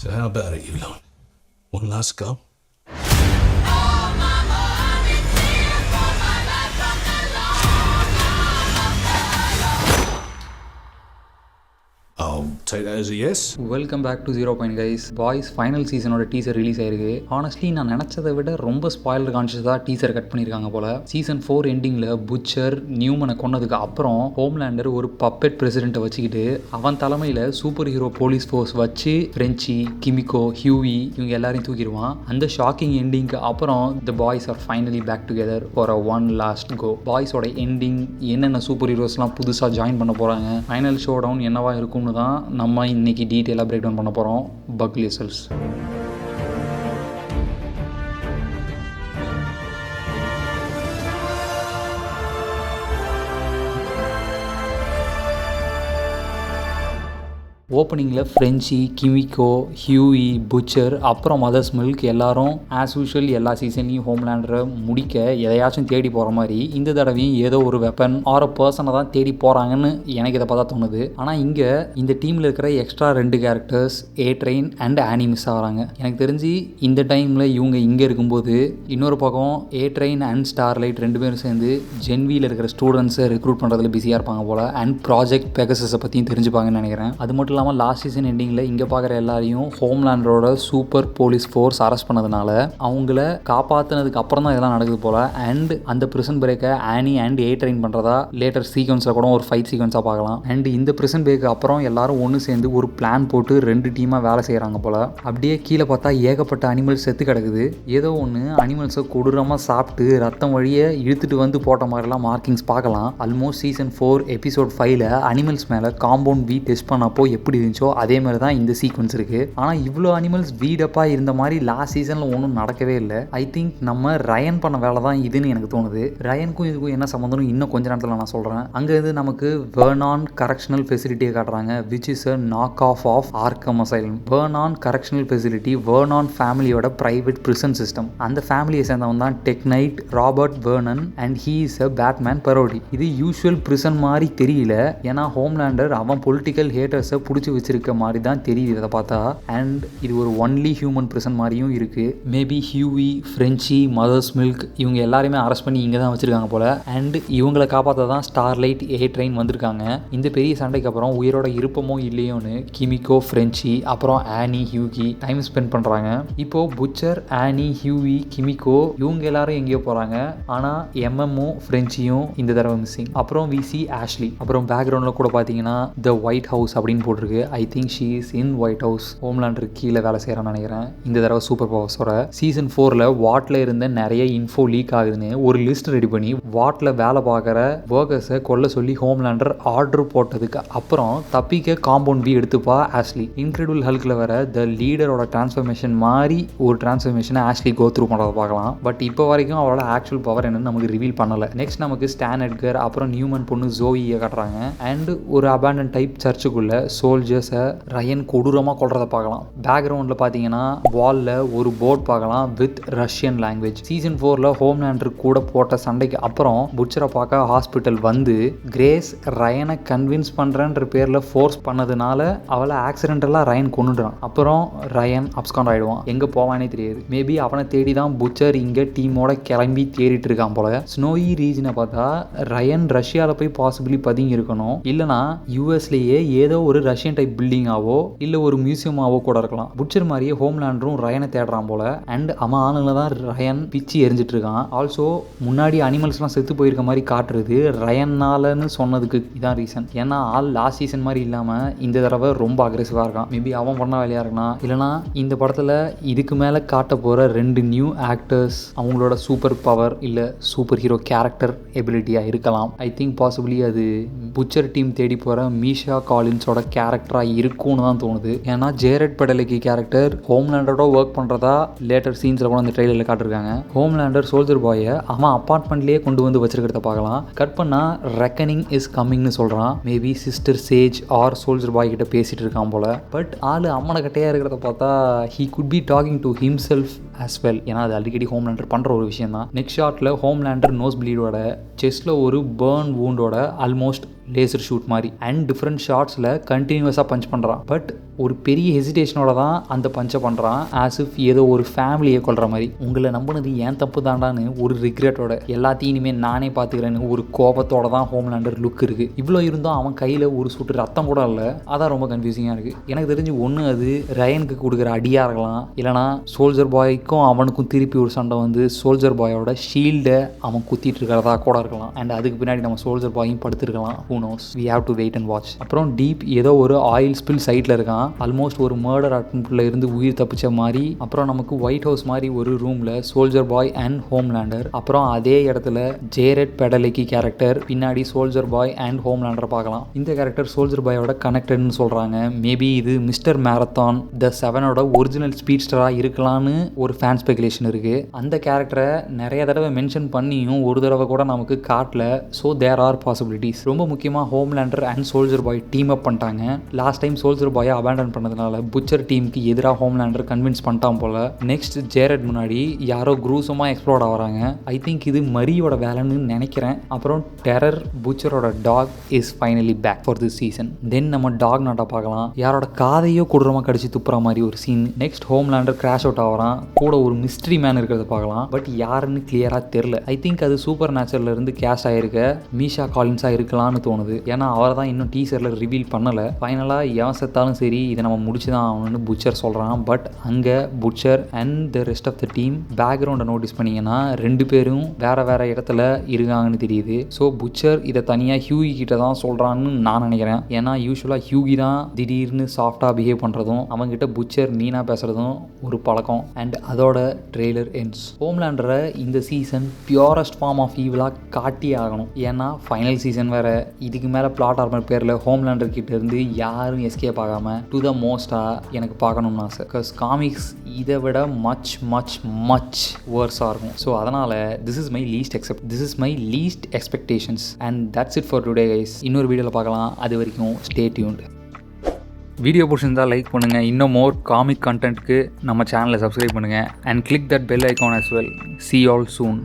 So how about it, you lot? One last go? I'll take that as a yes. Welcome back to 0 point guys. Boys final சீசனோட teaser release ஆயிருக்கு. Honestly நான் நினச்சதை விட ரொம்ப spoiler கான்ஷியஸாக teaser cut பண்ணியிருக்காங்க போல. Season 4 எண்டிங்கில் butcher நியூமனை கொன்னதுக்கு அப்புறம் ஹோம்லேண்டர் ஒரு பப்பெட் பிரசிடென்ட்டை வச்சுக்கிட்டு அவன் தலைமையில் சூப்பர் ஹீரோ போலீஸ் ஃபோர்ஸ் வச்சு ஃப்ரெஞ்சி, கிமிகோ, ஹியூவி இவங்க எல்லாரையும் தூக்கிடுவான். அந்த ஷாக்கிங் எண்டிங்க்கு அப்புறம் the Boys are finally back together for a one last go. பாய்ஸோட எண்டிங் என்னென்ன சூப்பர் ஹீரோஸ்லாம் புதுசாக ஜாயின் பண்ண போகிறாங்க, ஃபைனல் ஷோ டவுன் என்னவா இருக்கும்னு தான் நம்ம இன்னைக்கு டீட்டெயிலாக பிரேக் டவுன் பண்ண போகிறோம். Buckley cells. ஓப்பனிங்கில் ஃப்ரெஞ்சி, கிமிகோ, ஹியூவி, புச்சர் அப்புறம் மதர்ஸ் மில்க் எல்லாரும் ஆஸ் யூஷுவல் எல்லா சீசன்லையும் ஹோம்லேண்டரை முடிக்க எதையாச்சும் தேடி போகிற மாதிரி இந்த தடவையும் ஏதோ ஒரு வெப்பன் ஆர் பர்சனை தான் தேடி போகிறாங்கன்னு எனக்கு இதை பார்த்தா தோணுது. ஆனால் இங்கே இந்த டீமில் இருக்கிற extra 2 characters A-Train and Annie miss ஆகிறாங்க. எனக்கு தெரிஞ்சு இந்த டைமில் இவங்க இங்கே இருக்கும்போது இன்னொரு பக்கம் A-Train அண்ட் ஸ்டார்லைட் 2 பேரும் சேர்ந்து ஜென்வியில் இருக்கிற ஸ்டூடெண்ட்ஸை ரெக்ரூட் பண்ணுறதுல பிஸியாக இருப்பாங்க போல். அண்ட் ப்ராஜெக்ட் பெகசஸை பற்றியும் தெரிஞ்சுப்பாங்கன்னு நினைக்கிறேன். அது மட்டும் இல்லாமல் லாஸ்ட் சீசன் எண்டிங்கில் இங்கே பார்க்குற எல்லாரையும் ஹோம்லேண்டரோட சூப்பர் போலீஸ் ஃபோர்ஸ் அரெஸ்ட் பண்ணதுனால அவங்கள காப்பாற்றினதுக்கு அப்புறம் தான் இதெல்லாம் நடக்குது போல். அண்ட் அந்த பிரிசன் பிரேக்கை ஆனி அண்ட் A-Train பண்ணுறதா லேட்டர் சீக்வன்ஸில் கூட ஒரு ஃபைட் சீக்வன்ஸாக பார்க்கலாம். அண்ட் இந்த பிரிசன் பிரேக்கு அப்புறம் எல்லாரும் ஒன்று சேர்ந்து ஒரு பிளான் போட்டு 2 டீமாக வேலை செய்கிறாங்க போல். அப்படியே கீழே பார்த்தா ஏகப்பட்ட அனிமல்ஸ் செத்து கிடக்குது. ஏதோ ஒன்று அனிமல்ஸை கொடூரமாக சாப்பிட்டு ரத்தம் வழியை இழுத்துட்டு வந்து போட்ட மாதிரிலாம் மார்க்கிங்ஸ் பார்க்கலாம். ஆல்மோஸ்ட் சீசன் 4 எபிசோட் 5ல் அனிமல்ஸ் மேலே காம்பவுண்ட் வீ டெஸ்ட் பண்ணப்போ எப்படி இருந்துச்சோ அதே மாதிரி தான் இந்த சீக்வன்ஸ் இருக்குது. ஆனால் இவ்வளோ அனிமல்ஸ் வீடப்பாக இருந்த மாதிரி லாஸ்ட் சீசனில் ஒன்றும் நடக்கவே இல்லை. ஐ திங்க் நம்ம ரயன் பண்ண வேலை தான் இதுன்னு எனக்கு தோணுது. ரயனுக்கும் இதுக்கும் என்ன சம்மந்தம் இன்னும் கொஞ்ச நேரத்தில் நான் சொல்கிறேன். அங்கே இது நமக்கு வெர்னான் கரெக்ஷனல் ஃபெசிலிட்டியை காட்டுறாங்க, which is a knock off Arkham asylum. Vernon correctional facility Vernon ஃபேமிலியோட பிரைவேட் பிரிசன் சிஸ்டம். அந்த ஃபேமிலியை சேர்ந்தவன் தான் tech knight Robert Vernon and he is a Batman parody. இது யூஸ்வல் பிரிசன் மாதிரி தெரியல, ஏன்னா ஹோம்லேண்டர் அவன் பொலிட்டிக்கல் ஹேட்டர்ஸை பிடிச்சி வச்சிருக்க மாதிரி தான் தெரியுது இதை பார்த்தா. அண்ட் இது ஒரு ஒன்லி ஹியூமன் பிரிசன் மாதிரியும் இருக்குது. மேபி ஹியூவி, ஃப்ரெஞ்சி, மதர்ஸ் மில்க் இவங்க எல்லாருமே அரெஸ்ட் பண்ணி இங்கே தான் வச்சுருக்காங்க போல். அண்ட் இவங்களை காப்பாற்ற தான் ஸ்டார்லைட், A-Train வந்திருக்காங்க. இந்த பெரிய சண்டைக்கு அப்புறம் உயிரோட இருப்பமோ இல்லையோன்னு கிமிகோ, ஃப்ரெஞ்சி அப்புறம் ஆனி, ஹியூகி டைம் ஸ்பெண்ட் பண்ணுறாங்க. இப்போது புச்சர், ஆனி, ஹியூவி, கிமிகோ இவங்க எல்லாரும் எங்கேயோ போகிறாங்க. ஆனால் எம்எம்மும் ஃப்ரெஞ்சியும் இந்த தடவை மிஸ்ஸிங். அப்புறம் விசி ஆஷ்லி. அப்புறம் பேக்ரவுண்டில் கூட பார்த்தீங்கன்னா த ஒயிட் ஹவுஸ் அப்படின்னு போட்டிருக்கு. I think she is in white house. Homelander கீழே வேலை செய்கிறான்னு நினைக்கிறேன். இந்த தடவை சூப்பர் பவர்ஸோட சீசன் 4ல் வாட்டில் இருந்த நிறைய இன்ஃபோ லீக் ஆகுதுன்னு ஒரு லிஸ்ட் ரெடி பண்ணி வாட்டில் வேலை பார்க்குற ஒர்க்கர்ஸை கொல்ல சொல்லி ஹோம்லேண்டர் ஆர்டர் போட்டதுக்கு அப்புறம் தப்பிக்க காம்பவுண்ட் வீ எடுத்துப்பா ஆஷ்லி. இன்க்ரெடிபிள் ஹல்கில் வர த லீடரோட டிரான்ஸ்ஃபர்மேஷன் மாதிரி ஒரு டிரான்ஸ்ஃபர்மேஷனை ஆஷ்லி கோ த்ரூ பண்ணுறதை பார்க்கலாம். பட் இப்போ வரைக்கும் அவரோட ஆக்சுவல் பவர் என்னன்னு நமக்கு ரிவீல் பண்ணலை. நெக்ஸ்ட் நமக்கு ஸ்டான் எட்கர் அப்புறம் நியூமன் பொண்ணு ஜோயியை காட்டுறாங்க. அண்ட் ஒரு அபேண்டன் டைப் சர்ச்சுக்குள்ள சோல்ஜர்ஸை ரயன் கொடூரமாக கொள்றதை பார்க்கலாம். பேக்ரவுண்டில் பார்த்தீங்கன்னா வாலில் ஒரு போர்ட் பார்க்கலாம் வித் ரஷ்யன் லாங்குவேஜ். சீசன் 4ல் ஹோம்லேண்டர் கூட போட்ட சண்டைக்கு அப்புறம் புச்சரை பார்க்க ஹாஸ்பிட்டல் வந்து கிரேஸ் ரயனை கன்வின்ஸ் பண்ணுறன்ற பேரில் ஃபோர்ஸ் பண்ணதுனால அவளை ஆக்சிடென்டலாக ரயன் கொண்டுடுறான். அப்புறம் ரயன் அப்ஸ்காண்ட் ஆகிடுவான். எங்கே போவானே தெரியாது. மேபி அவனை தேடி தான் புச்சர் இங்கே டீமோட கிளம்பி தேடிட்டு இருக்கான் போல. ஸ்னோயி ரீஜனை பார்த்தா ரயன் ரஷ்யாவில் போய் பாசிபிளி பதுங்கி இருக்கணும், இல்லைனா யூஎஸ்லேயே ஏதோ ஒரு ரஷ்யன் டைப் பில்டிங்காவோ இல்லை ஒரு மியூசியமாவோ கூட இருக்கலாம். புட்சர் மாதிரியே ஹோம்லேண்டரும் ரயனை தேடுறான் போல. அண்ட் அவன் ஆளுங்களை தான் ரயன் பிச்சு எரிஞ்சிட்டு இருக்கான். ஆல்சோ முன்னாடி அனிமல்ஸ்லாம் செத்து போயிருக்க மாதிரி காட்டுறது ரயன்னாலன்னு சொன்னதுக்கு இதான் ரீசன். ஏன்னா ஆள் லாஸ்ட் சீசன் மாதிரி இல்லாமல் இந்த தடவை ரொம்ப அக்ரெசிவாக இருக்கான். மேபி அவன் பண்ண வேலையாக இருக்கலாம், இல்லைனா இந்த படத்தில் இதுக்கு மேலே காட்ட போகிற 2 நியூ ஆக்டர்ஸ் அவங்களோட சூப்பர் பவர் இல்லை சூப்பர் ஹீரோ கேரக்டர் எபிலிட்டியாக இருக்கலாம். ஐ திங்க் பாசிபிளி அது புட்சர் டீம் தேடி போகிற மீஷா காலின்ஸோட கேரக்டராக இருக்கும்னு தான் தோணுது. ஏன்னா ஜேரட் பெடலிக்கி கேரக்டர் ஹோம்லேண்டரோட ஒர்க் பண்ணுறதா லேட்டர் சீன்ஸில் கூட அந்த ட்ரெயிலரில் காட்டிருக்காங்க. ஹோம்லேண்டர் சோல்ஜர் பாயை அவன் அப்பார்ட்மெண்ட்லேயே கொண்டு வந்து வச்சிருக்கிறத பார்க்கலாம். கட் பண்ணால் ரெக்கனிங் இஸ் கம்மிங்னு சொல்கிறான். Maybe Sister Sage or Soldier Boy கிட்ட பேசிகிட்டு இருக்கான் போல. பட் ஆள் அம்மனை கட்டையாக இருக்கிறத பார்த்தா he could be talking to himself as well. ஏன்னா அது அடிக்கடி ஹோம்லேண்டர் பண்ணுற ஒரு விஷயம் தான். நெக்ஸ்ட் ஷாட்டில் ஹோம்லேண்டர் நோஸ் ப்ளீடோட செஸ்ட்டில் ஒரு பேர்ன் வூண்டோட ஆல்மோஸ்ட் லேசர் ஷூட் மாதிரி அண்ட் டிஃப்ரெண்ட் ஷாட்ஸில் கண்டினியூஸாக பஞ்ச் பண்ணுறான். பட் ஒரு பெரிய ஹெசிடேஷனோட தான் அந்த பஞ்சை பண்ணுறான், ஆஸ் இஃப் ஏதோ ஒரு ஃபேமிலியை கொள்கிற மாதிரி. உங்களை நம்பினது ஏன் தப்பு தாண்டான்னு ஒரு ரிக்ரெட்டோட, எல்லாத்தையும் இனிமேல் நானே பார்த்துக்கிறேன்னு ஒரு கோபத்தோட தான் ஹோம்லேண்டர் லுக் இருக்குது. இவ்வளோ இருந்தும் அவன் கையில் ஒரு சுட்டு ரத்தம் கூட இல்லை. அதான் ரொம்ப கன்ஃபியூசிங்காக இருக்குது. எனக்கு தெரிஞ்சு ஒன்று அது ரயனுக்கு கொடுக்குற அடியாக இருக்கலாம், இல்லைனா சோல்ஜர் பாய்க்கும் அவனுக்கும் திருப்பி ஒரு சண்டை வந்து சோல்ஜர் பாயோட ஷீல்டை அவன் குத்திட்டு இருக்கிறதா கூட இருக்கலாம். அண்ட் அதுக்கு பின்னாடி நம்ம சோல்ஜர் பாயும் படுத்துருக்கலாம். Who knows, we have to wait and watch. அப்புறம் டீப் ஏதோ ஒரு ஆயில் ஸ்பில் சைட்டில் இருக்கான், ஆல்மோஸ்ட் ஒரு மர்டர் அட்டெம்ப்ட்ல இருந்து உயிர் தப்பிச்ச மாதிரி. அப்புறம் நமக்கு ஒயிட் ஹவுஸ் மாதிரி ஒரு ரூமில் சோல்ஜர் பாய் அண்ட் ஹோம்லேண்டர். அப்புறம் அதே இடத்துல ஜேரெட் பெடலிக்கி கேரக்டர் பின்னாடி சோல்ஜர் பாய் அண்ட் ஹோம்லேண்டரை பார்க்கலாம். இந்த கேரக்டர் சோல்ஜர் பாயோட கனெக்டட்னு சொல்கிறாங்க. மேபி இது மிஸ்டர் மேரத்தான் த 7ஓட ஒரிஜினல் ஸ்பீட்ஸ்டராக இருக்கலான்னு ஒரு ஃபேன் ஸ்பெகுலேஷன் இருக்குது. அந்த கேரக்டரை நிறைய தடவை மென்ஷன் பண்ணியும் ஒரு தடவை கூட நமக்கு காட்டல. So there are possibilities. ரொம்ப முக்கியமாக Homelander and Soldier Boy team up பண்ணிட்டாங்க. லாஸ்ட் டைம் சோல்ஜர் பாயை அபேண்டன் பண்ணதுனால புச்சர் டீமுக்கு எதிராக ஹோம்லேண்டர் கன்வின்ஸ் பண்ணிட்டான் போல. நெக்ஸ்ட் ஜேரட் முன்னாடி யாரோ குரூசமாக எக்ஸ்ப்ளோர்ட் ஆகிறாங்க. ஐ திங்க் இது மரியோட வேலைன்னு நினைக்கிறேன். அப்புறம் டெரர் புச்சரோட dog is finally back for this season. Then நம்ம டாக் நாட்டை பார்க்கலாம். யாரோட காதையோ கொடூரமாக கடிச்சு துப்புற மாதிரி ஒரு scene. Next Homelander crash out ஆகிறான், கூட ஒரு மிஸ்ட்ரி மேன் இருக்கிறத பார்க்கலாம். பட் யாருன்னு கிளியராக தெரில. ஐ திங்க் அது சூப்பர் நேச்சுரல்ல இருந்து கேஸ்ட் ஆகிருக்க மீஷா காலின்ஸாக இருக்கலாம்னு தோணுது. ஏன்னா அவர் தான் இன்னும் டீசரில் ரிவீல் பண்ணலை. ஃபைனலாக எவன் செத்தாலும் சரி இதை நம்ம முடிச்சு தான் ஆகணும்னு புச்சர் சொல்கிறான். பட் அங்கே Butcher and the rest of the team பேக்ரவுண்டை நோட்டீஸ் பண்ணிங்கன்னா 2 பேரும் வேறு வேறு இடத்துல இருக்காங்கன்னு தெரியுது. ஸோ புச்சர் இதை தனியாக ஹியூகி கிட்ட தான் சொல்கிறான்னு நான் நினைக்கிறேன். ஏன்னா யூஸ்வலாக ஹியூகி தான் திடீர்னு சாஃப்டாக பிஹேவ் பண்ணுறதும் அவங்ககிட்ட புச்சர் மீனாக பேசுகிறதும் ஒரு பழக்கம். அண்ட் அதோட ட்ரெய்லர் எண்ட்ஸ். ஹோம்லேண்டரை இந்த சீசன் பியூரஸ்ட் ஃபார்ம் ஆஃப் ஈவிலாக காட்டி ஆகணும். ஏன்னா ஃபைனல் சீசன் வேறு. இதுக்கு மேலே பிளாட் ஆர்மர் பேரில் ஹோம்லேண்டர் கிட்ட இருந்து யாரும் எஸ்கேப் ஆகாமல் டு த மோஸ்ட்டாக எனக்கு பார்க்கணும்னு ஆசை. பிகாஸ் காமிக்ஸ் இதை விட மச் மச் மச் வேர்ஸாக இருக்கும். ஸோ அதனால் this is my least expectations and that's it for today guys. இன்னொரு வீடியோவில் பார்க்கலாம். அது வரைக்கும் ஸ்டே டியூன்ட். வீடியோ பிடிச்சிருந்தால் லைக் பண்ணுங்கள். இன்னும் மோர் காமிக் கண்டென்ட்க்கு நம்ம சேனலை சப்ஸ்கிரைப் பண்ணுங்கள். And click that bell icon as well. See you all soon.